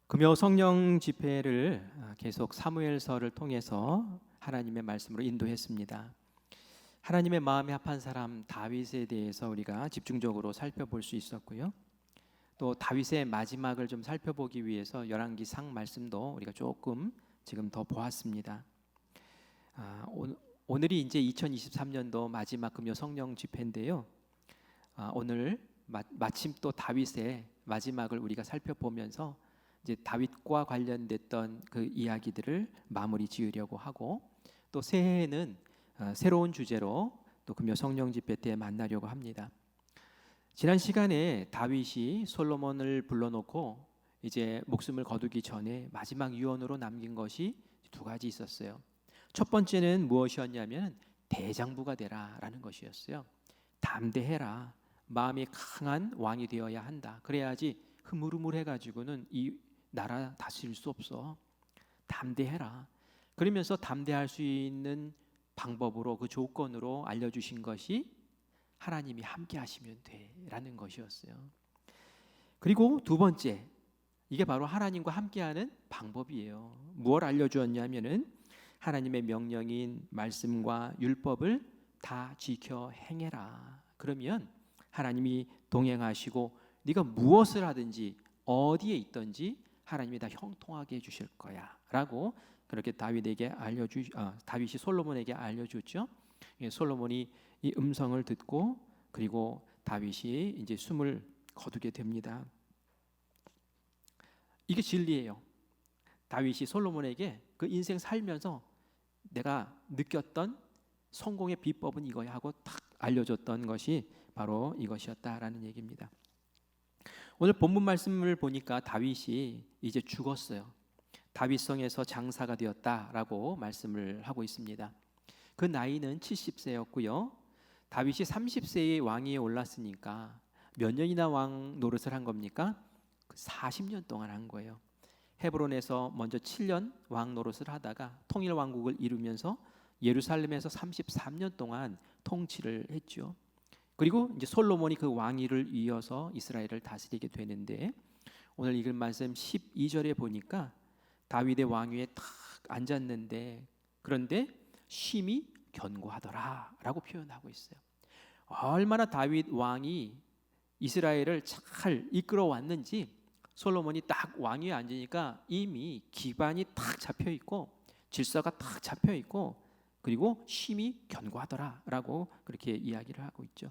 금요 성령 집회를 계속 사무엘서를 통해서 하나님의 말씀으로 인도했습니다. 하나님의 마음에 합한 사람 다윗에 대해서 우리가 집중적으로 살펴볼 수 있었고요. 또 다윗의 마지막을 좀 살펴보기 위해서 열왕기상 말씀도 우리가 조금 지금 더 보았습니다. 오늘이 이제 2023년도 마지막 금요 성령 집회인데요. 오늘 마침 또 다윗의 마지막을 우리가 살펴보면서 이제 다윗과 관련됐던 그 이야기들을 마무리 지으려고 하고, 또 새해에는 새로운 주제로 또 금요 성령 집회 때 만나려고 합니다. 지난 시간에 다윗이 솔로몬을 불러놓고 이제 목숨을 거두기 전에 마지막 유언으로 남긴 것이 두 가지 있었어요. 첫 번째는 무엇이었냐면 대장부가 되라라는 것이었어요. 담대해라. 마음이 강한 왕이 되어야 한다. 그래야지 흐물흐물해가지고는 이 나라 다스릴 수 없어. 담대해라. 그러면서 담대할 수 있는 방법으로, 그 조건으로 알려주신 것이 하나님이 함께 하시면 돼라는 것이었어요. 그리고 두 번째, 이게 바로 하나님과 함께하는 방법이에요. 무엇을 알려주었냐면은 하나님의 명령인 말씀과 율법을 다 지켜 행해라. 그러면 하나님이 동행하시고 네가 무엇을 하든지 어디에 있든지 하나님이 다 형통하게 해주실 거야 라고 그렇게 다윗이 솔로몬에게 알려줬죠. 솔로몬이 이 음성을 듣고 그리고 다윗이 이제 숨을 거두게 됩니다. 이게 진리예요. 다윗이 솔로몬에게 그 인생 살면서 내가 느꼈던 성공의 비법은 이거야 하고 딱 알려줬던 것이 바로 이것이었다라는 얘기입니다. 오늘 본문 말씀을 보니까 다윗이 이제 죽었어요. 다윗성에서 장사가 되었다라고 말씀을 하고 있습니다. 그 나이는 70세였고요. 다윗이 30세의 왕위에 올랐으니까 몇 년이나 왕 노릇을 한 겁니까? 40년 동안 한 거예요. 헤브론에서 먼저 7년 왕 노릇을 하다가 통일 왕국을 이루면서 예루살렘에서 33년 동안 통치를 했죠. 그리고 이제 솔로몬이 그 왕위를 이어서 이스라엘을 다스리게 되는데, 오늘 읽은 말씀 12절에 보니까 다윗의 왕위에 탁 앉았는데 그런데 심히 견고하더라라고 표현하고 있어요. 얼마나 다윗 왕이 이스라엘을 잘 이끌어 왔는지 솔로몬이 딱 왕위에 앉으니까 이미 기반이 탁 잡혀 있고 질서가 탁 잡혀 있고 그리고 심히 견고하더라라고 그렇게 이야기를 하고 있죠.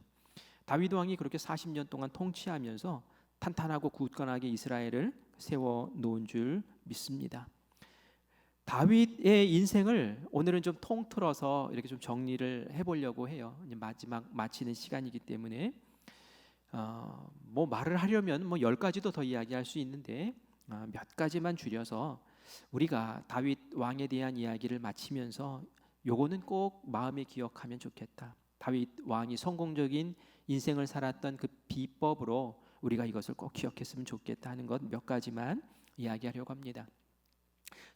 다윗 왕이 그렇게 40년 동안 통치하면서 탄탄하고 굳건하게 이스라엘을 세워 놓은 줄 믿습니다. 다윗의 인생을 오늘은 좀 통틀어서 이렇게 좀 정리를 해보려고 해요. 이제 마지막 마치는 시간이기 때문에 뭐 말을 하려면 뭐 10가지도 더 이야기할 수 있는데 몇 가지만 줄여서 우리가 다윗 왕에 대한 이야기를 마치면서 요거는 꼭 마음에 기억하면 좋겠다. 다윗 왕이 성공적인 인생을 살았던 그 비법으로 우리가 이것을 꼭 기억했으면 좋겠다 하는 것 몇 가지만 이야기하려고 합니다.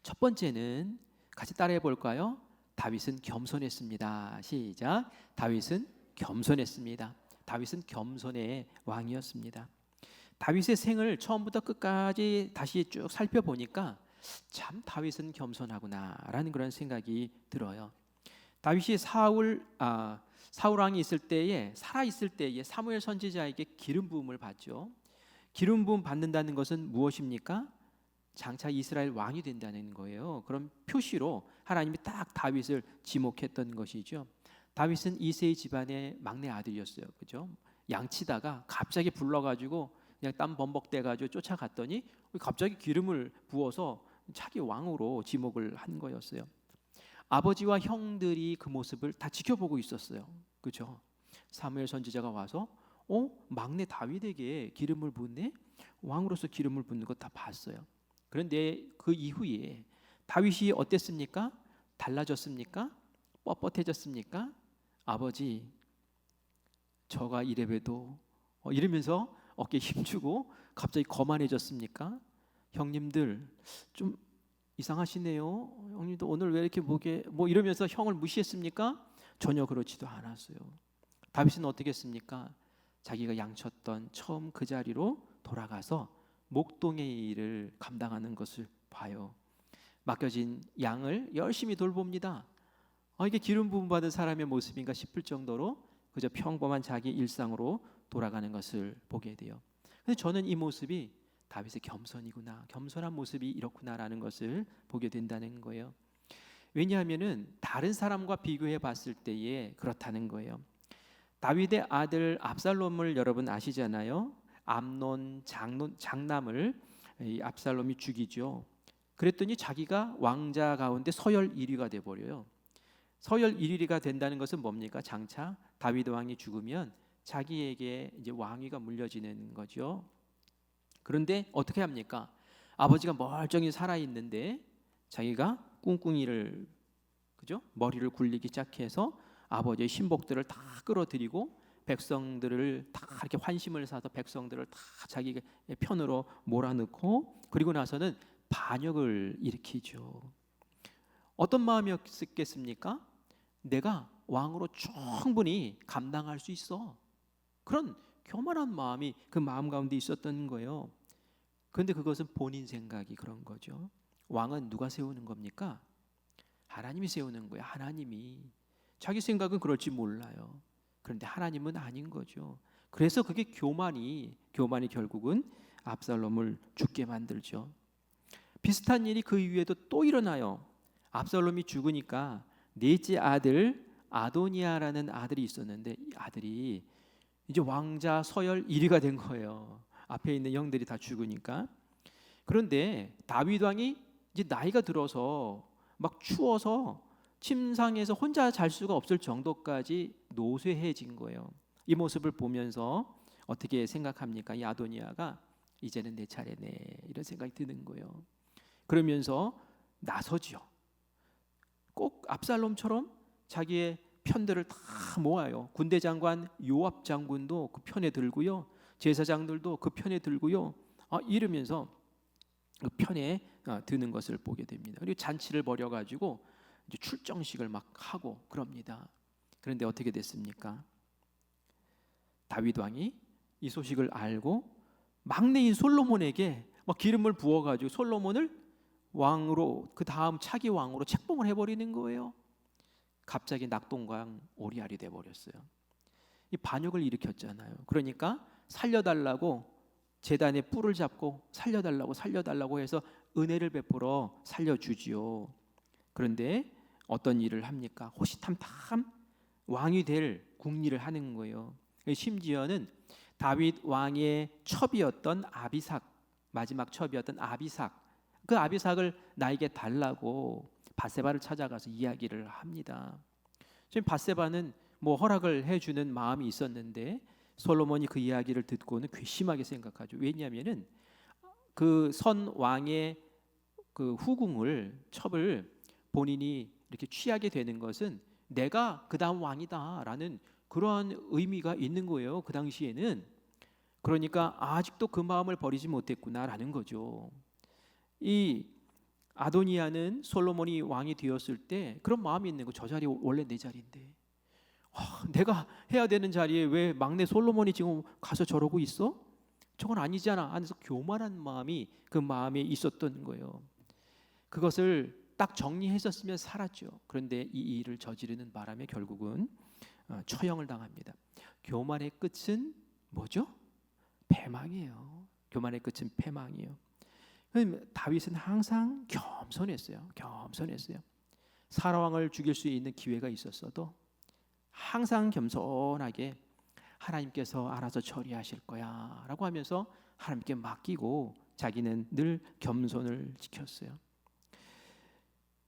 첫 번째는 같이 따라해 볼까요? 다윗은 겸손했습니다. 시작. 다윗은 겸손했습니다. 다윗은 겸손의 왕이었습니다. 다윗의 생을 처음부터 끝까지 다시 쭉 살펴보니까 참 다윗은 겸손하구나라는 그런 생각이 들어요. 다윗이 사울 왕이 있을 때에, 살아 있을 때에 사무엘 선지자에게 기름 부음을 받죠. 기름 부음 받는다는 것은 무엇입니까? 장차 이스라엘 왕이 된다는 거예요. 그런 표시로 하나님이 딱 다윗을 지목했던 것이죠. 다윗은 이새의 집안의 막내 아들이었어요. 그죠? 양치다가 갑자기 불러가지고 그냥 땀 범벅대가지고 쫓아갔더니 갑자기 기름을 부어서 차기 왕으로 지목을 한 거였어요. 아버지와 형들이 그 모습을 다 지켜보고 있었어요. 그렇죠? 사무엘 선지자가 와서 막내 다윗에게 기름을 붓네? 왕으로서 기름을 붓는 거 다 봤어요. 그런데 그 이후에 다윗이 어땠습니까? 달라졌습니까? 뻣뻣해졌습니까? 아버지, 저가 이래봬도 이러면서 어깨에 힘주고 갑자기 거만해졌습니까? 형님들 좀 이상하시네요. 형님도 오늘 왜 이렇게 목에 이러면서 형을 무시했습니까? 전혀 그렇지도 않았어요. 다윗은 어떻게 했습니까? 자기가 양쳤던 처음 그 자리로 돌아가서 목동의 일을 감당하는 것을 봐요. 맡겨진 양을 열심히 돌봅니다. 이게 기름 부음 받은 사람의 모습인가 싶을 정도로 그저 평범한 자기 일상으로 돌아가는 것을 보게 돼요. 근데 저는 이 모습이 다윗의 겸손이구나, 겸손한 모습이 이렇구나라는 것을 보게 된다는 거예요. 왜냐하면은 다른 사람과 비교해 봤을 때에 그렇다는 거예요. 다윗의 아들 압살롬을 여러분 아시잖아요. 암논 장남을 이 압살롬이 죽이죠. 그랬더니 자기가 왕자 가운데 서열 1위가 돼 버려요. 서열 1위가 된다는 것은 뭡니까? 장차 다윗 왕이 죽으면 자기에게 이제 왕위가 물려지는 거죠. 그런데 어떻게 합니까? 아버지가 멀쩡히 살아 있는데 자기가 꿍꿍이를, 그죠? 머리를 굴리기 시작해서 아버지의 신복들을 다 끌어들이고 백성들을 다 이렇게 환심을 사서 백성들을 다 자기 편으로 몰아넣고, 그리고 나서는 반역을 일으키죠. 어떤 마음이었겠습니까? 내가 왕으로 충분히 감당할 수 있어, 그런 교만한 마음이 그 마음 가운데 있었던 거예요. 그런데 그것은 본인 생각이 그런 거죠. 왕은 누가 세우는 겁니까? 하나님이 세우는 거예요. 하나님이. 자기 생각은 그럴지 몰라요. 그런데 하나님은 아닌 거죠. 그래서 그게 교만이 결국은 압살롬을 죽게 만들죠. 비슷한 일이 그 이후에도 또 일어나요. 압살롬이 죽으니까 넷째 아들 아도니아라는 아들이 있었는데, 이 아들이 이제 왕자 서열 1위가 된 거예요. 앞에 있는 형들이 다 죽으니까. 그런데 다윗 왕이 이제 나이가 들어서 막 추워서 침상에서 혼자 잘 수가 없을 정도까지 노쇠해진 거예요. 이 모습을 보면서 어떻게 생각합니까? 이 아도니아가 이제는 내 차례네, 이런 생각이 드는 거예요. 그러면서 나서지요. 꼭 압살롬처럼 자기의 편들을 다 모아요. 군대 장관 요압 장군도 그 편에 들고요, 제사장들도 그 편에 들고요, 이러면서 그 편에 드는 것을 보게 됩니다. 그리고 잔치를 벌여가지고 이제 출정식을 막 하고 그럽니다. 그런데 어떻게 됐습니까? 다윗 왕이 이 소식을 알고 막내인 솔로몬에게 막 기름을 부어가지고 솔로몬을 왕으로, 그 다음 차기 왕으로 책봉을 해버리는 거예요. 갑자기 낙동강 오리알이 돼버렸어요. 이 반역을 일으켰잖아요. 그러니까 살려달라고 제단에 뿔을 잡고 살려달라고 해서 은혜를 베풀어 살려주지요. 그런데 어떤 일을 합니까? 호시탐탐 왕이 될 궁리를 하는 거예요. 심지어는 다윗 왕의 첩이었던 아비삭, 마지막 첩이었던 아비삭, 그 아비삭을 나에게 달라고 밧세바를 찾아가서 이야기를 합니다. 지금 밧세바는 뭐 허락을 해주는 마음이 있었는데 솔로몬이 그 이야기를 듣고는 괘씸하게 생각하죠. 왜냐하면은 그 선 왕의 그 후궁을, 첩을 본인이 이렇게 취하게 되는 것은 내가 그 다음 왕이다라는 그러한 의미가 있는 거예요. 그 당시에는. 그러니까 아직도 그 마음을 버리지 못했구나라는 거죠. 이 아도니아는 솔로몬이 왕이 되었을 때 그런 마음이 있는 거, 저 자리 원래 내 자리인데 내가 해야 되는 자리에 왜 막내 솔로몬이 지금 가서 저러고 있어? 저건 아니잖아 하면서 교만한 마음이 그 마음에 있었던 거예요. 그것을 딱 정리했었으면 살았죠. 그런데 이 일을 저지르는 바람에 결국은 처형을 당합니다. 교만의 끝은 뭐죠? 패망이에요. 교만의 끝은 패망이에요. 다윗은 항상 겸손했어요. 사라왕을 죽일 수 있는 기회가 있었어도 항상 겸손하게 하나님께서 알아서 처리하실 거야 라고 하면서 하나님께 맡기고 자기는 늘 겸손을 지켰어요.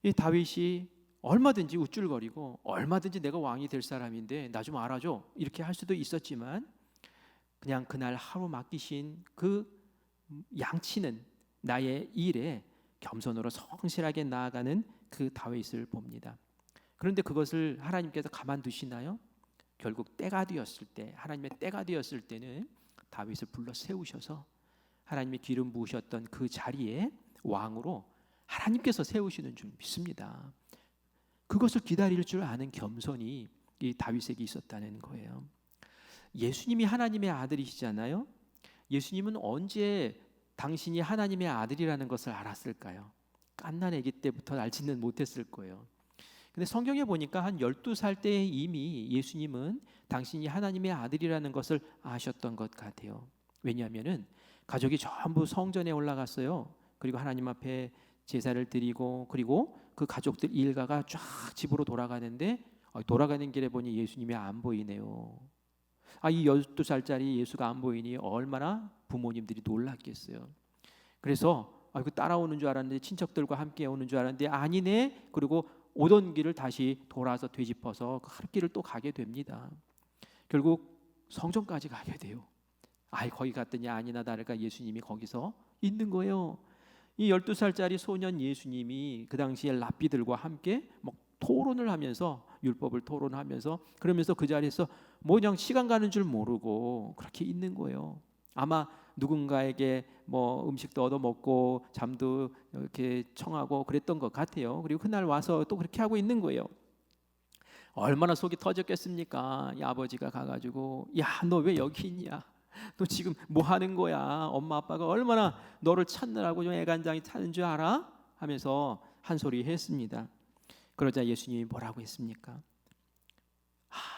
이 다윗이 얼마든지 우쭐거리고 얼마든지 내가 왕이 될 사람인데 나 좀 알아줘 이렇게 할 수도 있었지만, 그냥 그날 하루 맡기신 그 양치는 나의 일에 겸손으로 성실하게 나아가는 그 다윗을 봅니다. 그런데 그것을 하나님께서 가만두시나요? 결국 때가 되었을 때, 하나님의 때가 되었을 때는 다윗을 불러 세우셔서 하나님의 기름 부으셨던 그 자리에 왕으로 하나님께서 세우시는 줄 믿습니다. 그것을 기다릴 줄 아는 겸손이 이 다윗에게 있었다는 거예요. 예수님이 하나님의 아들이시잖아요. 예수님은 언제 당신이 하나님의 아들이라는 것을 알았을까요? 갓난 아기 때부터 알지는 못했을 거예요. 근데 성경에 보니까 한 12살 때 이미 예수님은 당신이 하나님의 아들이라는 것을 아셨던 것 같아요. 왜냐하면은 가족이 전부 성전에 올라갔어요. 그리고 하나님 앞에 제사를 드리고, 그리고 그 가족들 일가가 쫙 집으로 돌아가는데 돌아가는 길에 보니 예수님이 안 보이네요. 이 12살짜리 예수가 안 보이니 얼마나 부모님들이 놀랐겠어요. 그래서 그 따라오는 줄 알았는데, 친척들과 함께 오는 줄 알았는데 아니네. 그리고 오던 길을 다시 돌아서 되짚어서 그 할 길을 또 가게 됩니다. 결국 성전까지 가게 돼요. 거기 갔더니 아니나 다를까 예수님이 거기서 있는 거예요. 이 12살짜리 소년 예수님이 그 당시에 랍비들과 함께 막 토론을 하면서, 율법을 토론하면서, 그러면서 그 자리에서 그냥 시간 가는 줄 모르고 그렇게 있는 거예요. 아마 누군가에게 음식도 얻어 먹고 잠도 이렇게 청하고 그랬던 것 같아요. 그리고 그날 와서 또 그렇게 하고 있는 거예요. 얼마나 속이 터졌겠습니까? 이 아버지가 가가지고, 야, 너 왜 여기 있냐? 너 지금 뭐 하는 거야? 엄마 아빠가 얼마나 너를 찾느라고 좀 애간장이 타는 줄 알아? 하면서 한 소리 했습니다. 그러자 예수님이 뭐라고 했습니까?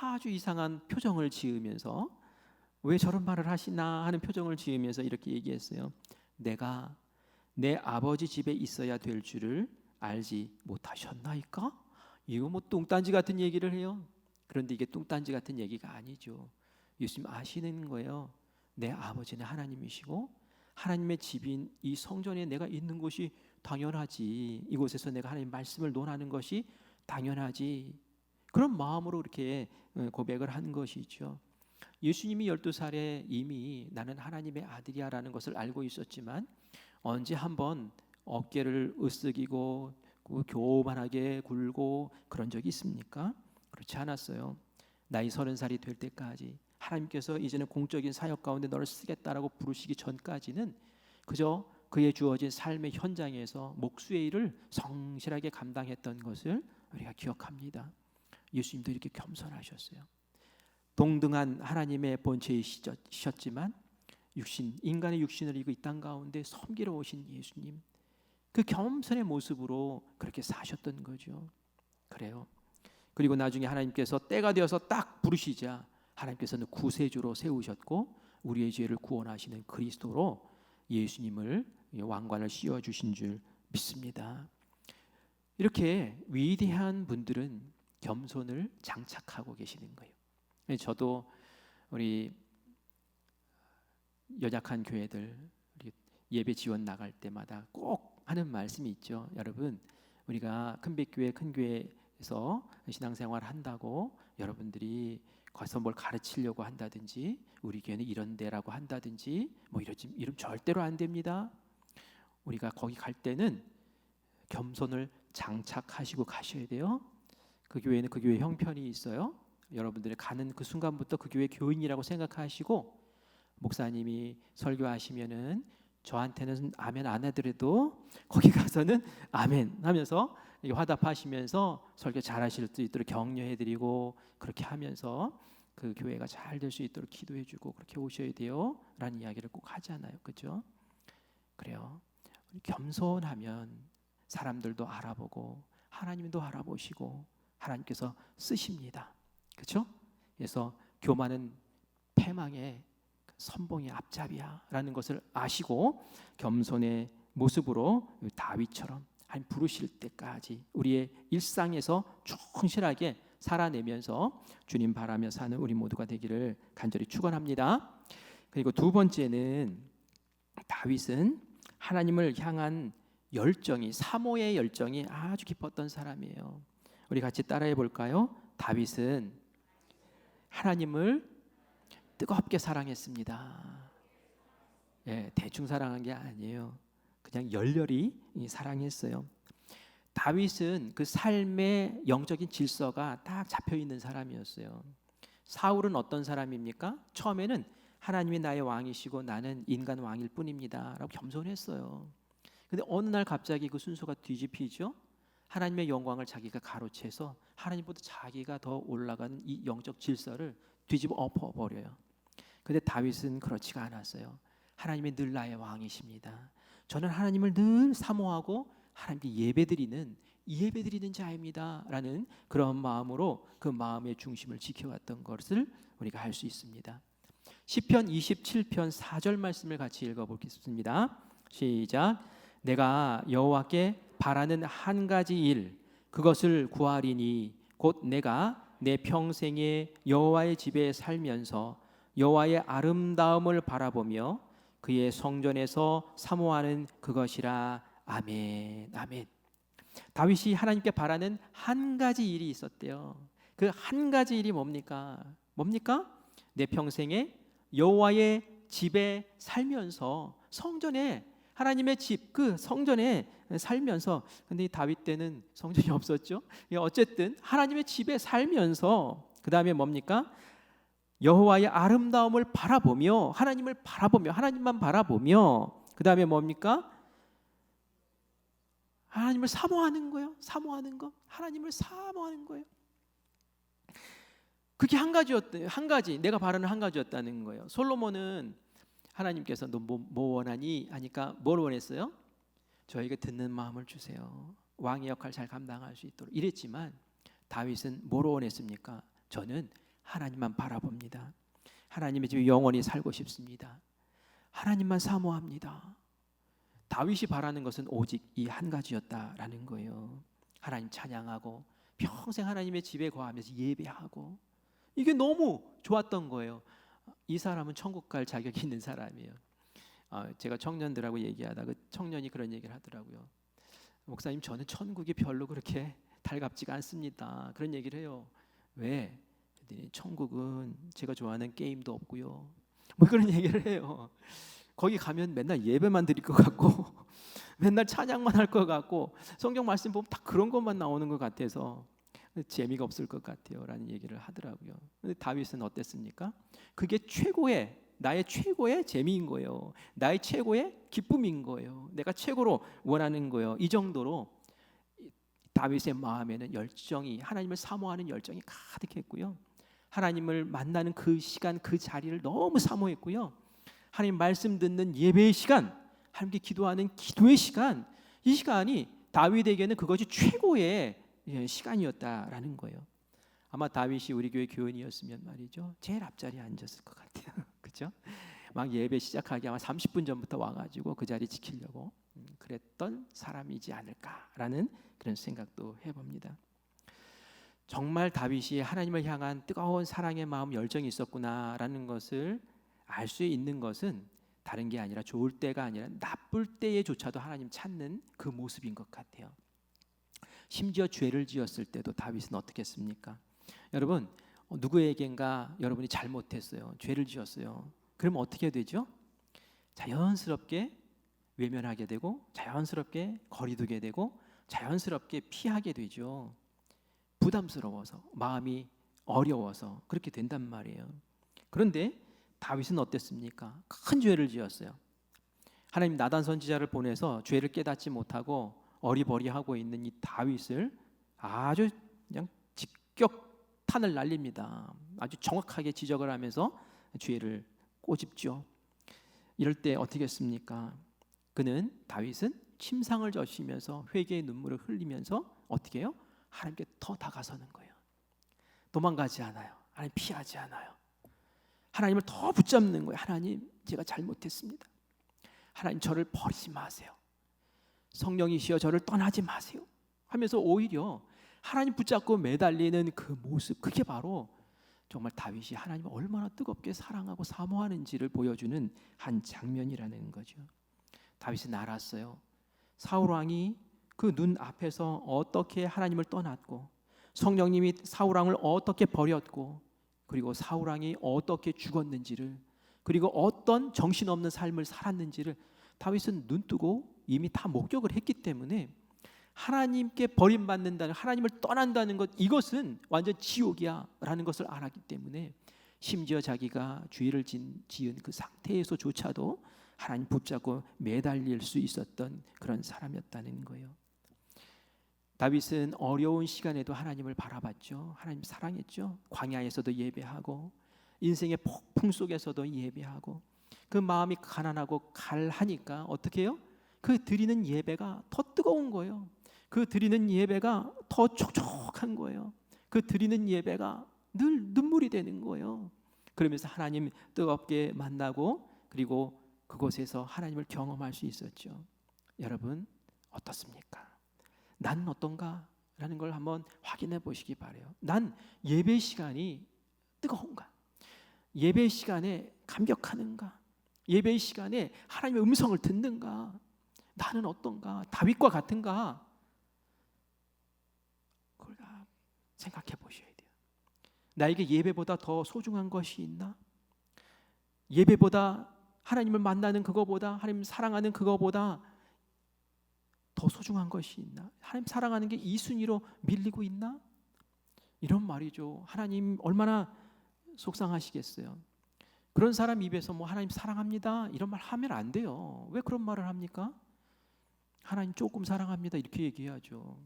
아주 이상한 표정을 지으면서, 왜 저런 말을 하시나 하는 표정을 지으면서 이렇게 얘기했어요. 내가 내 아버지 집에 있어야 될 줄을 알지 못하셨나이까? 이거 뚱딴지 같은 얘기를 해요. 그런데 이게 뚱딴지 같은 얘기가 아니죠. 예수님 아시는 거예요. 내 아버지는 하나님이시고 하나님의 집인 이 성전에 내가 있는 곳이 당연하지. 이곳에서 내가 하나님 말씀을 논하는 것이 당연하지. 그런 마음으로 이렇게 고백을 한 것이죠. 예수님이 12살에 이미 나는 하나님의 아들이야라는 것을 알고 있었지만, 언제 한번 어깨를 으쓱이고 교만하게 굴고 그런 적이 있습니까? 그렇지 않았어요. 나이 30살이 될 때까지 하나님께서 이제는 공적인 사역 가운데 너를 쓰겠다라고 부르시기 전까지는 그저 그의 주어진 삶의 현장에서 목수의 일을 성실하게 감당했던 것을 우리가 기억합니다. 예수님도 이렇게 겸손하셨어요. 동등한 하나님의 본체이셨지만 인간의 육신을 입고 이 땅 가운데 섬기러 오신 예수님, 그 겸손의 모습으로 그렇게 사셨던 거죠. 그래요. 그리고 나중에 하나님께서 때가 되어서 딱 부르시자 하나님께서는 구세주로 세우셨고 우리의 죄를 구원하시는 그리스도로 예수님을 왕관을 씌워주신 줄 믿습니다. 이렇게 위대한 분들은 겸손을 장착하고 계시는 거예요. 저도 우리 연약한 교회들 예배 지원 나갈 때마다 꼭 하는 말씀이 있죠. 여러분, 우리가 큰빛교회 큰 교회에서 신앙생활 한다고 여러분들이 가서 뭘 가르치려고 한다든지 우리 교회는 이런 데라고 한다든지 이러면 절대로 안 됩니다. 우리가 거기 갈 때는 겸손을 장착하시고 가셔야 돼요. 그 교회는 그 교회 형편이 있어요. 여러분들이 가는 그 순간부터 그 교회 교인이라고 생각하시고, 목사님이 설교하시면은 저한테는 아멘 안 하더라도 거기 가서는 아멘 하면서 화답하시면서 설교 잘하실 수 있도록 격려해드리고, 그렇게 하면서 그 교회가 잘 될 수 있도록 기도해주고 그렇게 오셔야 돼요 라는 이야기를 꼭 하잖아요. 그렇죠? 그래요. 겸손하면 사람들도 알아보고 하나님도 알아보시고 하나님께서 쓰십니다. 그렇죠? 그래서 교만은 패망의 선봉의 앞잡이야라는 것을 아시고 겸손의 모습으로 다윗처럼 하나님 부르실 때까지 우리의 일상에서 충실하게 살아내면서 주님 바라며 사는 우리 모두가 되기를 간절히 축원합니다. 그리고 두 번째는 다윗은 하나님을 향한 열정이, 사모의 열정이 아주 깊었던 사람이에요. 우리 같이 따라해 볼까요? 다윗은 하나님을 뜨겁게 사랑했습니다. 대충 사랑한 게 아니에요. 그냥 열렬히 사랑했어요. 다윗은 그 삶의 영적인 질서가 딱 잡혀 있는 사람이었어요. 사울은 어떤 사람입니까? 처음에는 하나님이 나의 왕이시고 나는 인간 왕일 뿐입니다 라고 겸손했어요. 근데 어느 날 갑자기 그 순서가 뒤집히죠. 하나님의 영광을 자기가 가로채서 하나님보다 자기가 더 올라가는 이 영적 질서를 뒤집어 엎어버려요. 근데 다윗은 그렇지가 않았어요. 하나님이 늘 나의 왕이십니다. 저는 하나님을 늘 사모하고 하나님께 예배드리는 자입니다 라는 그런 마음으로 그 마음의 중심을 지켜왔던 것을 우리가 할 수 있습니다. 시편 27편 4절 말씀을 같이 읽어보겠습니다. 시작. 내가 여호와께 바라는 한 가지 일 그것을 구하리니 곧 내가 내 평생에 여호와의 집에 살면서 여호와의 아름다움을 바라보며 그의 성전에서 사모하는 그것이라. 아멘. 아멘. 다윗이 하나님께 바라는 한 가지 일이 있었대요. 그 한 가지 일이 뭡니까? 내 평생에 여호와의 집에 살면서 성전에 하나님의 집 그 성전에 살면서 근데 다윗 때는 성전이 없었죠. 어쨌든 하나님의 집에 살면서 그 다음에 뭡니까? 여호와의 아름다움을 바라보며 하나님만 바라보며 그 다음에 뭡니까? 하나님을 사모하는 거예요. 하나님을 사모하는 거예요. 그게 한 가지 내가 바라는 한 가지였다는 거예요. 솔로몬은 하나님께서 너 뭐 원하니 하니까 뭘 원했어요? 저에게 듣는 마음을 주세요. 왕의 역할 잘 감당할 수 있도록 이랬지만 다윗은 뭘 원했습니까? 저는 하나님만 바라봅니다. 하나님의 집에 영원히 살고 싶습니다. 하나님만 사모합니다. 다윗이 바라는 것은 오직 이 한 가지였다라는 거예요. 하나님 찬양하고 평생 하나님의 집에 거하면서 예배하고 이게 너무 좋았던 거예요. 이 사람은 천국 갈 자격이 있는 사람이에요. 제가 청년들하고 얘기하다 그 청년이 그런 얘기를 하더라고요. 목사님 저는 천국이 별로 그렇게 달갑지가 않습니다. 그런 얘기를 해요. 왜? 천국은 제가 좋아하는 게임도 없고요. 뭐 그런 얘기를 해요. 거기 가면 맨날 예배만 드릴 것 같고 맨날 찬양만 할 것 같고 성경 말씀 보면 다 그런 것만 나오는 것 같아서 재미가 없을 것 같아요 라는 얘기를 하더라고요. 근데 다윗은 어땠습니까? 그게 나의 최고의 재미인 거예요. 나의 최고의 기쁨인 거예요. 내가 최고로 원하는 거예요. 이 정도로 다윗의 마음에는 열정이 하나님을 사모하는 열정이 가득했고요. 하나님을 만나는 그 시간 그 자리를 너무 사모했고요. 하나님 말씀 듣는 예배의 시간, 하나님께 기도하는 기도의 시간, 이 시간이 다윗에게는 그것이 최고의 시간이었다라는 거예요. 아마 다윗이 우리 교회 교인이었으면 말이죠, 제일 앞자리에 앉았을 것 같아요. 그렇죠? 막 예배 시작하기 아마 30분 전부터 와가지고 그 자리 지키려고 그랬던 사람이지 않을까라는 그런 생각도 해봅니다. 정말 다윗이 하나님을 향한 뜨거운 사랑의 마음, 열정이 있었구나라는 것을 알 수 있는 것은 다른 게 아니라 좋을 때가 아니라 나쁠 때에조차도 하나님 찾는 그 모습인 것 같아요. 심지어 죄를 지었을 때도 다윗은 어떻게 했습니까? 여러분, 누구에겐가 여러분이 잘못했어요. 죄를 지었어요. 그러면 어떻게 되죠? 자연스럽게 외면하게 되고 자연스럽게 거리두게 되고 자연스럽게 피하게 되죠. 부담스러워서, 마음이 어려워서 그렇게 된단 말이에요. 그런데 다윗은 어땠습니까? 큰 죄를 지었어요. 하나님 나단 선지자를 보내서 죄를 깨닫지 못하고 어리버리하고 있는 이 다윗을 아주 그냥 직격탄을 날립니다. 아주 정확하게 지적을 하면서 죄를 꼬집죠. 이럴 때 어떻게 했습니까? 다윗은 침상을 젖히면서 회개의 눈물을 흘리면서 어떻게 해요? 하나님께 더 다가서는 거예요. 도망가지 않아요. 하나님 피하지 않아요. 하나님을 더 붙잡는 거예요. 하나님, 제가 잘못했습니다. 하나님, 저를 버리지 마세요. 성령이시여 저를 떠나지 마세요 하면서 오히려 하나님 붙잡고 매달리는 그 모습, 그게 바로 정말 다윗이 하나님을 얼마나 뜨겁게 사랑하고 사모하는지를 보여주는 한 장면이라는 거죠. 다윗은 알았어요. 사울 왕이 그 눈 앞에서 어떻게 하나님을 떠났고 성령님이 사울 왕을 어떻게 버렸고 그리고 사울 왕이 어떻게 죽었는지를 그리고 어떤 정신없는 삶을 살았는지를 다윗은 눈뜨고 이미 다 목격을 했기 때문에 하나님께 버림받는다는, 하나님을 떠난다는 것, 이것은 완전 지옥이야 라는 것을 알았기 때문에 심지어 자기가 죄를 지은 그 상태에서조차도 하나님 붙잡고 매달릴 수 있었던 그런 사람이었다는 거예요. 다윗은 어려운 시간에도 하나님을 바라봤죠. 하나님 사랑했죠. 광야에서도 예배하고 인생의 폭풍 속에서도 예배하고 그 마음이 가난하고 갈하니까 어떻게 해요? 그 드리는 예배가 더 뜨거운 거예요. 그 드리는 예배가 더 촉촉한 거예요. 그 드리는 예배가 늘 눈물이 되는 거예요. 그러면서 하나님 뜨겁게 만나고 그리고 그곳에서 하나님을 경험할 수 있었죠. 여러분 어떻습니까? 난 어떤가? 라는 걸 한번 확인해 보시기 바라요. 난 예배 시간이 뜨거운가? 예배 시간에 감격하는가? 예배 시간에 하나님의 음성을 듣는가? 나는 어떤가? 다윗과 같은가? 그걸 다 생각해 보셔야 돼요. 나에게 예배보다 더 소중한 것이 있나? 예배보다 하나님을 만나는 그거보다 하나님 사랑하는 그거보다 더 소중한 것이 있나? 하나님 사랑하는 게 2순위로 밀리고 있나? 이런 말이죠. 하나님 얼마나 속상하시겠어요. 그런 사람 입에서 뭐 하나님 사랑합니다 이런 말 하면 안 돼요. 왜 그런 말을 합니까? 하나님 조금 사랑합니다 이렇게 얘기해야죠.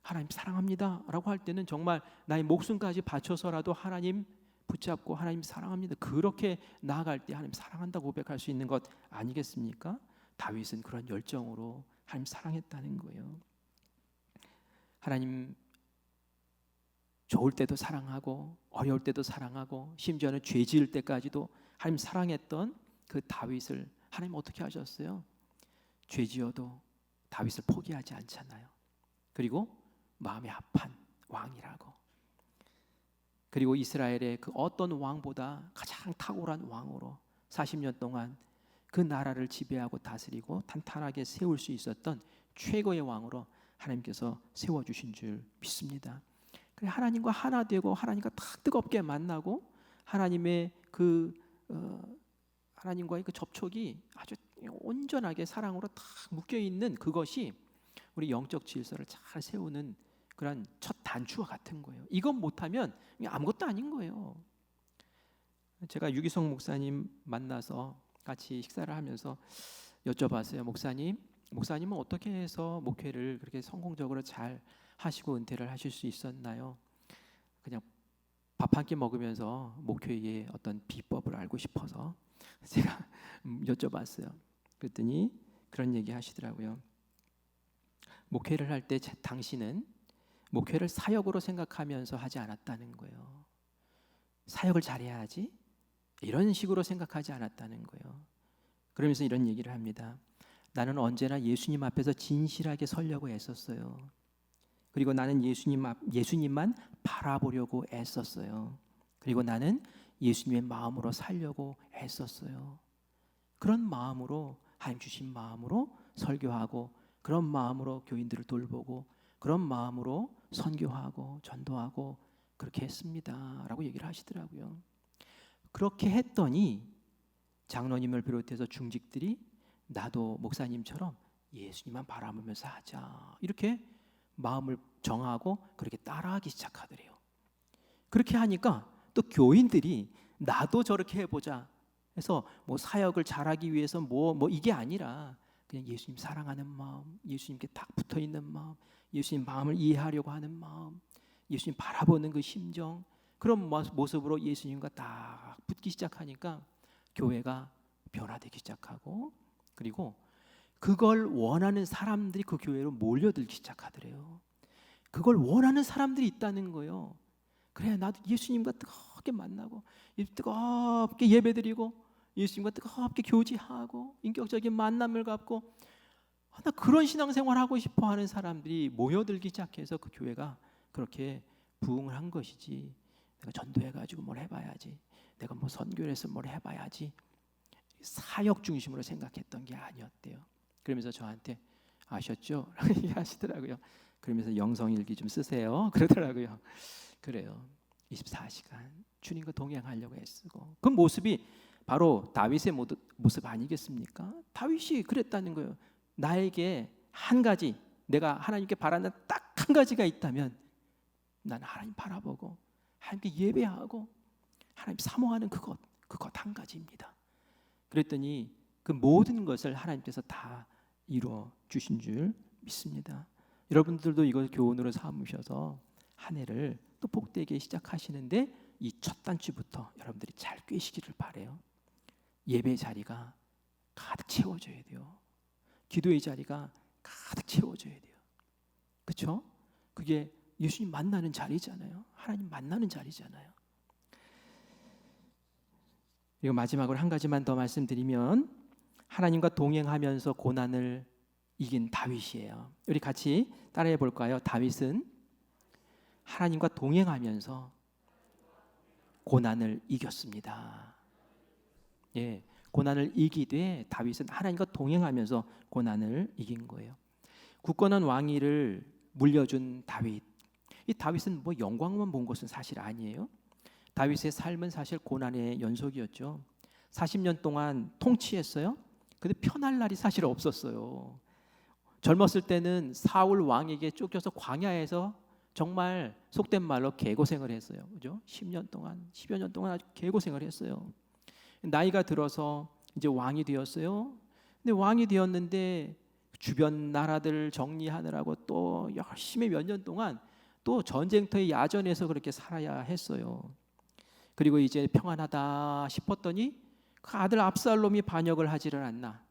하나님 사랑합니다 라고 할 때는 정말 나의 목숨까지 바쳐서라도 하나님 붙잡고 하나님 사랑합니다 그렇게 나아갈 때 하나님 사랑한다고 고백할 수 있는 것 아니겠습니까? 다윗은 그런 열정으로 하나님 사랑했다는 거예요. 하나님 좋을 때도 사랑하고 어려울 때도 사랑하고 심지어는 죄 지을 때까지도 하나님 사랑했던 그 다윗을 하나님 어떻게 하셨어요? 죄 지어도 다윗을 포기하지 않잖아요. 그리고 마음이 합한 왕이라고. 그리고 이스라엘의 그 어떤 왕보다 가장 탁월한 왕으로 40년 동안 그 나라를 지배하고 다스리고 탄탄하게 세울 수 있었던 최고의 왕으로 하나님께서 세워주신 줄 믿습니다. 그래 하나님과 하나 되고 하나님과 딱 뜨겁게 만나고 하나님의 하나님과의 그 접촉이 아주 온전하게 사랑으로 딱 묶여 있는 그것이 우리 영적 질서를 잘 세우는 그런 첫 단추와 같은 거예요. 이것 못하면 아무것도 아닌 거예요. 제가 유기성 목사님 만나서 같이 식사를 하면서 여쭤봤어요. 목사님은 어떻게 해서 목회를 그렇게 성공적으로 잘 하시고 은퇴를 하실 수 있었나요? 그냥 밥 한 끼 먹으면서 목회의 어떤 비법을 알고 싶어서 제가 여쭤봤어요. 그랬더니 그런 얘기 하시더라고요. 목회를 할 때 당신은 목회를 사역으로 생각하면서 하지 않았다는 거예요. 사역을 잘해야지 이런 식으로 생각하지 않았다는 거예요. 그러면서 이런 얘기를 합니다. 나는 언제나 예수님 앞에서 진실하게 서려고 애썼어요. 그리고 나는 예수님만 바라보려고 애썼어요. 그리고 나는 예수님의 마음으로 살려고 애썼어요. 그런 마음으로 하나님 주신 마음으로 설교하고 그런 마음으로 교인들을 돌보고 그런 마음으로 선교하고 전도하고 그렇게 했습니다 라고 얘기를 하시더라고요. 그렇게 했더니 장로님을 비롯해서 중직들이 나도 목사님처럼 예수님만 바라보면서 하자 이렇게 마음을 정하고 그렇게 따라하기 시작하더래요. 그렇게 하니까 또 교인들이 나도 저렇게 해보자 해서 뭐 사역을 잘하기 위해서 뭐 이게 아니라 그냥 예수님 사랑하는 마음, 예수님께 딱 붙어있는 마음, 예수님 마음을 이해하려고 하는 마음, 예수님 바라보는 그 심정 그런 모습으로 예수님과 딱 붙기 시작하니까 교회가 변화되기 시작하고 그리고 그걸 원하는 사람들이 그 교회로 몰려들기 시작하더래요. 그걸 원하는 사람들이 있다는 거예요. 그래 나도 예수님과 뜨겁게 만나고 뜨겁게 예배드리고 예수님과 뜨겁게 교제하고 인격적인 만남을 갖고 나 그런 신앙생활 하고 싶어 하는 사람들이 모여들기 시작해서 그 교회가 그렇게 부흥을 한 것이지 내가 전도해가지고 뭘 해봐야지 내가 뭐 선교를 해서 뭘 해봐야지 사역 중심으로 생각했던 게 아니었대요. 그러면서 저한테 아셨죠? 얘기하시더라고요. 그러면서 영성일기 좀 쓰세요 그러더라고요. 그래요. 24시간 주님과 동행하려고 애쓰고 그 모습이 바로 다윗의 모습 아니겠습니까? 다윗이 그랬다는 거예요. 나에게 한 가지 내가 하나님께 바라는 딱 한 가지가 있다면 나는 하나님 바라보고 하나님께 예배하고 하나님 사모하는 그것 한 가지입니다. 그랬더니 그 모든 것을 하나님께서 다 이루어 주신 줄 믿습니다. 여러분들도 이걸 교훈으로 삼으셔서 한 해를 또 복되게 시작하시는데 이 첫 단추부터 여러분들이 잘 꿰시기를 바래요. 예배 자리가 가득 채워져야 돼요. 기도의 자리가 가득 채워져야 돼요. 그렇죠? 그게 예수님 만나는 자리잖아요. 하나님 만나는 자리잖아요. 그리고 마지막으로 한 가지만 더 말씀드리면 하나님과 동행하면서 고난을 이긴 다윗이에요. 우리 같이 따라해 볼까요? 다윗은 하나님과 동행하면서 고난을 이겼습니다. 예, 고난을 이기되 다윗은 하나님과 동행하면서 고난을 이긴 거예요. 굳건한 왕위를 물려준 다윗. 이 다윗은 뭐 영광만 본 것은 사실 아니에요. 다윗의 삶은 사실 고난의 연속이었죠. 40년 동안 통치했어요. 근데 편할 날이 사실 없었어요. 젊었을 때는 사울 왕에게 쫓겨서 광야에서 정말 속된 말로 개고생을 했어요. 그죠? 10년 동안, 10여 년 동안 아주 개고생을 했어요. 나이가 들어서 이제 왕이 되었어요. 근데 왕이 되었는데 주변 나라들 정리하느라고 또 열심히 몇 년 동안 또 전쟁터의 야전에서 그렇게 살아야 했어요. 그리고 이제 평안하다 싶었더니 그 아들 압살롬이 반역을 하지를 않나.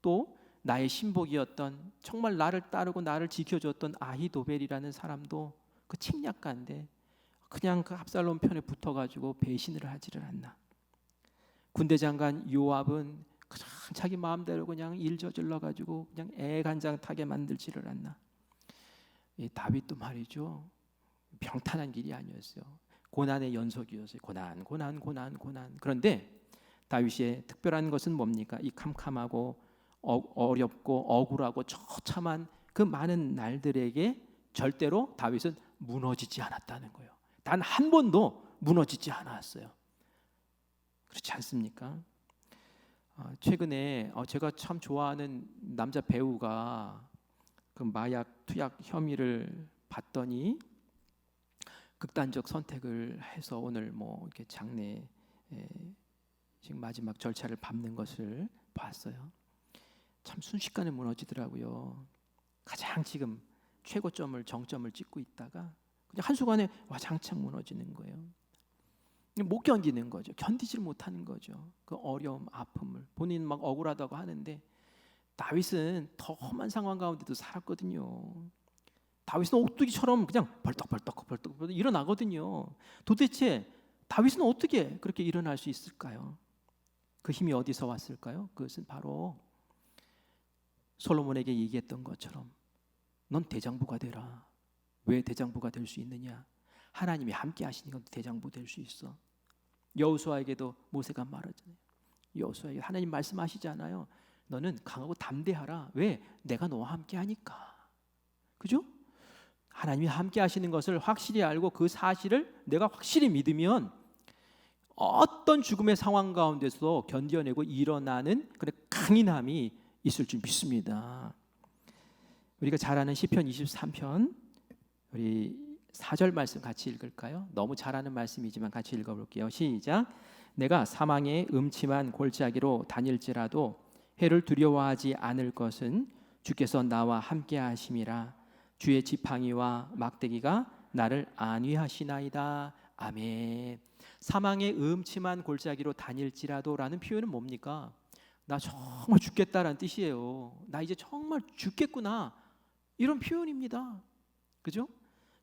또 나의 신복이었던 정말 나를 따르고 나를 지켜줬던 아히도벨이라는 사람도 그 책략가인데 그냥 그 압살롬 편에 붙어가지고 배신을 하지를 않나. 군대 장관 요압은 그냥 자기 마음대로 그냥 일 저질러 가지고 그냥 애간장타게 만들지를 않나. 이 다윗도 말이죠. 평탄한 길이 아니었어요. 고난의 연속이었어요. 고난. 그런데 다윗의 특별한 것은 뭡니까? 이 캄캄하고 어렵고 억울하고 처참한 그 많은 날들에게 절대로 다윗은 무너지지 않았다는 거예요. 단 한 번도 무너지지 않았어요. 그렇지 않습니까? 최근에 제가 참 좋아하는 남자 배우가 그 마약 투약 혐의를 받더니 극단적 선택을 해서 오늘 뭐 이렇게 장례 지금 마지막 절차를 밟는 것을 봤어요. 참 순식간에 무너지더라고요. 가장 지금 최고점을 정점을 찍고 있다가 그냥 한순간에 와장창 무너지는 거예요. 못 견디는 거죠. 견디질 못하는 거죠. 그 어려움, 아픔을 본인 막 억울하다고 하는데 다윗은 더 험한 상황 가운데도 살았거든요. 다윗은 오뚜기처럼 그냥 벌떡벌떡 일어나거든요. 도대체 다윗은 어떻게 그렇게 일어날 수 있을까요? 그 힘이 어디서 왔을까요? 그것은 바로 솔로몬에게 얘기했던 것처럼 넌 대장부가 되라. 왜 대장부가 될 수 있느냐? 하나님이 함께 하시니까 대장부 될 수 있어. 여호수아에게도 모세가 말하잖아요. 여호수아에게 하나님 말씀하시잖아요. 너는 강하고 담대하라. 왜? 내가 너와 함께 하니까. 그죠? 하나님이 함께 하시는 것을 확실히 알고 그 사실을 내가 확실히 믿으면 어떤 죽음의 상황 가운데서도 견뎌내고 일어나는 그런 강인함이 있을 줄 믿습니다. 우리가 잘 아는 시편 23편 우리 4절 말씀 같이 읽을까요? 너무 잘 아는 말씀이지만 같이 읽어볼게요. 시작. 내가 사망의 음침한 골짜기로 다닐지라도 해를 두려워하지 않을 것은 주께서 나와 함께 하심이라. 주의 지팡이와 막대기가 나를 안위하시나이다. 아멘. 사망의 음침한 골짜기로 다닐지라도라는 표현은 뭡니까? 나 정말 죽겠다라는 뜻이에요. 나 이제 정말 죽겠구나 이런 표현입니다. 그죠?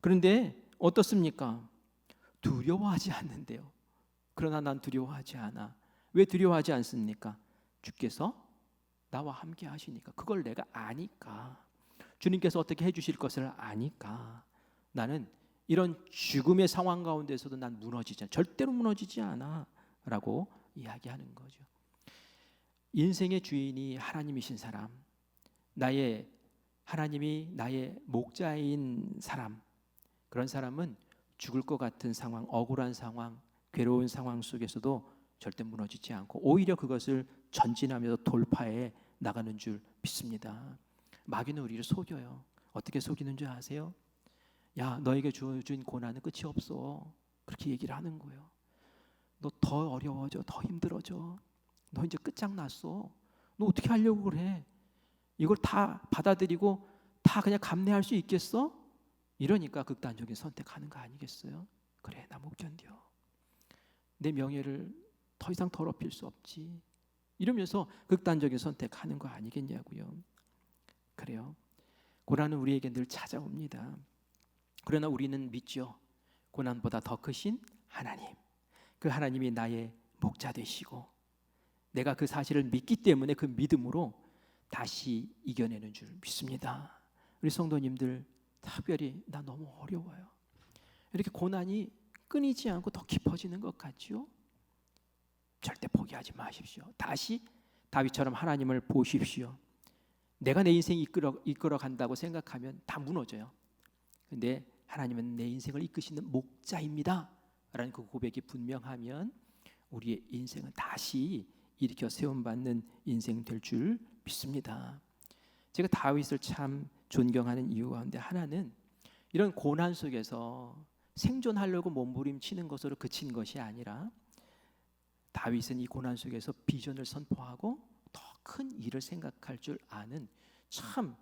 그런데 어떻습니까? 두려워하지 않는데요. 그러나 난 두려워하지 않아. 왜 두려워하지 않습니까? 주께서 나와 함께 하시니까. 그걸 내가 아니까. 주님께서 어떻게 해주실 것을 아니까. 나는 이런 죽음의 상황 가운데서도 난 무너지지 않아. 절대로 무너지지 않아 라고 이야기하는 거죠. 인생의 주인이 하나님이신 사람, 하나님이 나의 목자인 사람, 그런 사람은 죽을 것 같은 상황, 억울한 상황, 괴로운 상황 속에서도 절대 무너지지 않고 오히려 그것을 전진하면서 돌파해 나가는 줄 믿습니다. 마귀는 우리를 속여요. 어떻게 속이는 줄 아세요? 야, 너에게 주어진 고난은 끝이 없어. 그렇게 얘기를 하는 거예요. 너 더 어려워져, 더 힘들어져. 너 이제 끝장났어. 너 어떻게 하려고 그래? 이걸 다 받아들이고 다 그냥 감내할 수 있겠어? 이러니까 극단적인 선택하는 거 아니겠어요? 그래, 나 못 견뎌. 내 명예를 더 이상 더럽힐 수 없지. 이러면서 극단적인 선택하는 거 아니겠냐고요. 그래요. 고난은 우리에게 늘 찾아옵니다. 그러나 우리는 믿죠. 고난보다 더 크신 하나님, 그 하나님이 나의 목자 되시고 내가 그 사실을 믿기 때문에 그 믿음으로 다시 이겨내는 줄 믿습니다. 우리 성도님들, 특별히 나 너무 어려워요. 이렇게 고난이 끊이지 않고 더 깊어지는 것 같죠? 절대 포기하지 마십시오. 다시 다윗처럼 하나님을 보십시오. 내가 내 인생 이끌어 간다고 생각하면 다 무너져요. 근데 하나님은 내 인생을 이끄시는 목자입니다 라는 그 고백이 분명하면 우리의 인생은 다시 일으켜 세움받는 인생 될 줄 믿습니다. 제가 다윗을 참 존경하는 이유 가운데 하나는 이런 고난 속에서 생존하려고 몸부림치는 것으로 그친 것이 아니라 다윗은 이 고난 속에서 비전을 선포하고 더 큰 일을 생각할 줄 아는 참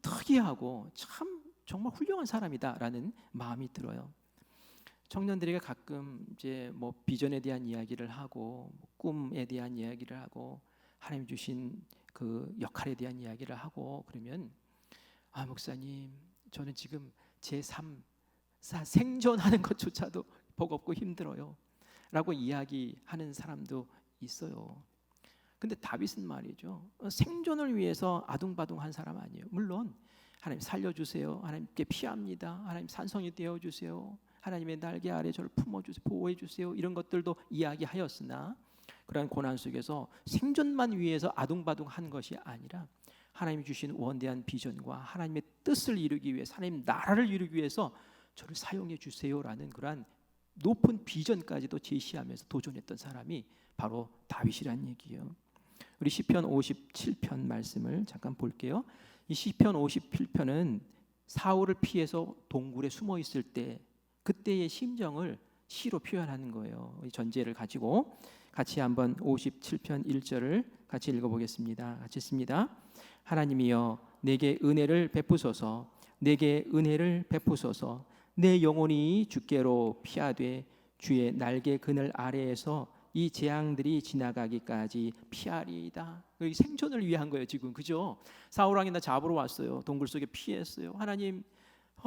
특이하고 참 정말 훌륭한 사람이다라는 마음이 들어요. 청년들에게 가끔 이제 뭐 비전에 대한 이야기를 하고 꿈에 대한 이야기를 하고 하나님 주신 그 역할에 대한 이야기를 하고 그러면 목사님, 저는 지금 제 삶 생존하는 것조차도 버겁고 힘들어요 라고 이야기하는 사람도 있어요. 근데 다윗은 말이죠, 생존을 위해서 아둥바둥한 사람 아니에요. 물론 하나님 살려주세요, 하나님께 피합니다, 하나님 산성이 되어주세요, 하나님의 날개 아래 저를 품어주세요, 보호해주세요, 이런 것들도 이야기하였으나 그러한 고난 속에서 생존만 위해서 아둥바둥한 것이 아니라 하나님이 주신 원대한 비전과 하나님의 뜻을 이루기 위해서, 하나님 나라를 이루기 위해서 저를 사용해 주세요라는 그러한 높은 비전까지도 제시하면서 도전했던 사람이 바로 다윗이란 얘기예요. 우리 시편 57편 말씀을 잠깐 볼게요. 이 시편 57편은 사울을 피해서 동굴에 숨어 있을 때 그때의 심정을 시로 표현하는 거예요. 이 전제를 가지고 같이 한번 57편 1절을 같이 읽어보겠습니다. 같이 읽습니다. 하나님이여 내게 은혜를 베푸소서, 내게 은혜를 베푸소서. 내 영혼이 주께로 피하되 주의 날개 그늘 아래에서 이 재앙들이 지나가기까지 피하리이다. 생존을 위한 거예요 지금, 그죠? 사울 왕이 나 잡으러 왔어요. 동굴 속에 피했어요. 하나님,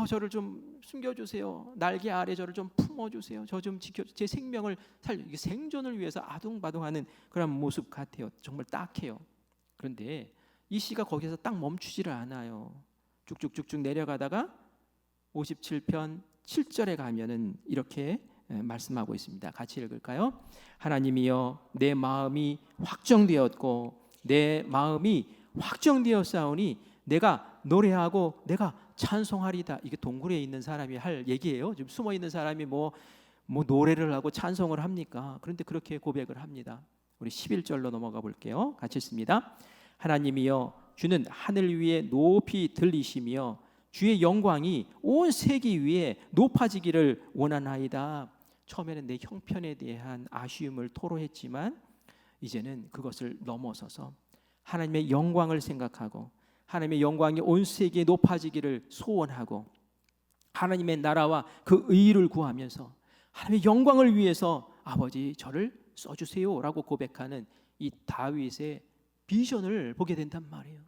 저를 좀 숨겨주세요. 날개 아래 저를 좀 품어주세요. 저 좀 지켜, 제 생명을 살려. 이게 생존을 위해서 아둥바둥하는 그런 모습 같아요. 정말 딱해요. 그런데 이 시가 거기서 딱 멈추지를 않아요. 쭉쭉쭉쭉 내려가다가 57편 7절에 가면은 이렇게 말씀하고 있습니다. 같이 읽을까요? 하나님이여 내 마음이 확정되었고 내 마음이 확정되었사오니 내가 노래하고 내가 찬송하리다. 이게 동굴에 있는 사람이 할 얘기예요. 지금 숨어 있는 사람이 뭐 노래를 하고 찬송을 합니까? 그런데 그렇게 고백을 합니다. 우리 11절로 넘어가 볼게요. 같이 읽습니다. 하나님이여 주는 하늘 위에 높이 들리시며 주의 영광이 온 세계 위에 높아지기를 원하나이다. 처음에는 내 형편에 대한 아쉬움을 토로했지만 이제는 그것을 넘어서서 하나님의 영광을 생각하고 하나님의 영광이 온 세계에 높아지기를 소원하고 하나님의 나라와 그 의를 구하면서 하나님의 영광을 위해서 아버지 저를 써주세요라고 고백하는 이 다윗의 비전을 보게 된단 말이에요.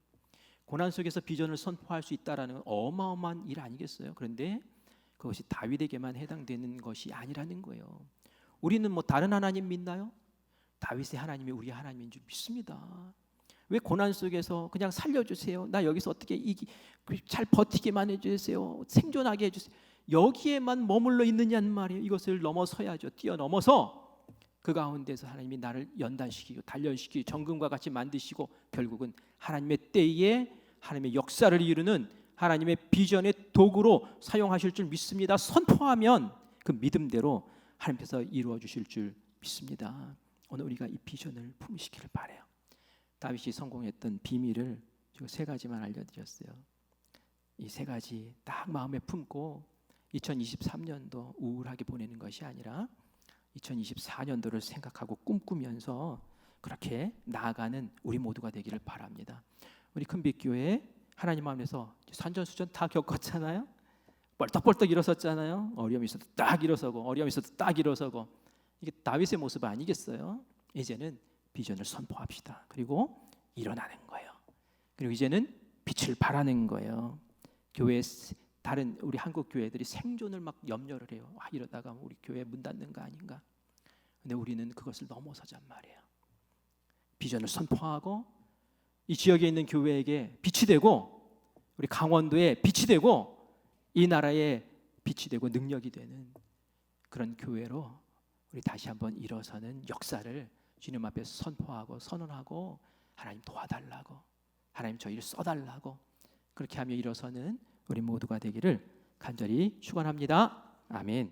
고난 속에서 비전을 선포할 수 있다라는 건 어마어마한 일 아니겠어요? 그런데 그것이 다윗에게만 해당되는 것이 아니라는 거예요. 우리는 뭐 다른 하나님 믿나요? 다윗의 하나님이 우리 하나님인 줄 믿습니다. 왜 고난 속에서 그냥 살려주세요, 나 여기서 어떻게 잘 버티게만 해주세요, 생존하게 해주세요, 여기에만 머물러 있느냐는 말이에요. 이것을 넘어서야죠. 뛰어넘어서 그 가운데서 하나님이 나를 연단시키고 단련시키고 정금과 같이 만드시고 결국은 하나님의 때에 하나님의 역사를 이루는 하나님의 비전의 도구로 사용하실 줄 믿습니다. 선포하면 그 믿음대로 하나님께서 이루어 주실 줄 믿습니다. 오늘 우리가 이 비전을 품으시기를 바라요. 다윗이 성공했던 비밀을 제가 세 가지만 알려드렸어요. 이 세 가지 딱 마음에 품고 2023년도 우울하게 보내는 것이 아니라 2024년도를 생각하고 꿈꾸면서 그렇게 나아가는 우리 모두가 되기를 바랍니다. 우리 큰빛교회 하나님 안에서 산전수전 다 겪었잖아요. 벌떡벌떡 일어섰잖아요. 어려움이 있어도 딱 일어서고 어려움이 있어도 딱 일어서고, 이게 다윗의 모습 아니겠어요? 이제는 비전을 선포합시다. 그리고 일어나는 거예요. 그리고 이제는 빛을 발하는 거예요. 교회 다른 우리 한국 교회들이 생존을 막 염려를 해요. 이러다가 우리 교회 문 닫는 거 아닌가? 근데 우리는 그것을 넘어서잔 말이에요. 비전을 선포하고 이 지역에 있는 교회에게 빛이 되고 우리 강원도에 빛이 되고 이 나라에 빛이 되고 능력이 되는 그런 교회로 우리 다시 한번 일어서는 역사를 주님 앞에서 선포하고 선언하고 하나님 도와달라고 하나님 저희를 써달라고 그렇게 하며 일어서는 우리 모두가 되기를 간절히 축원합니다. 아멘.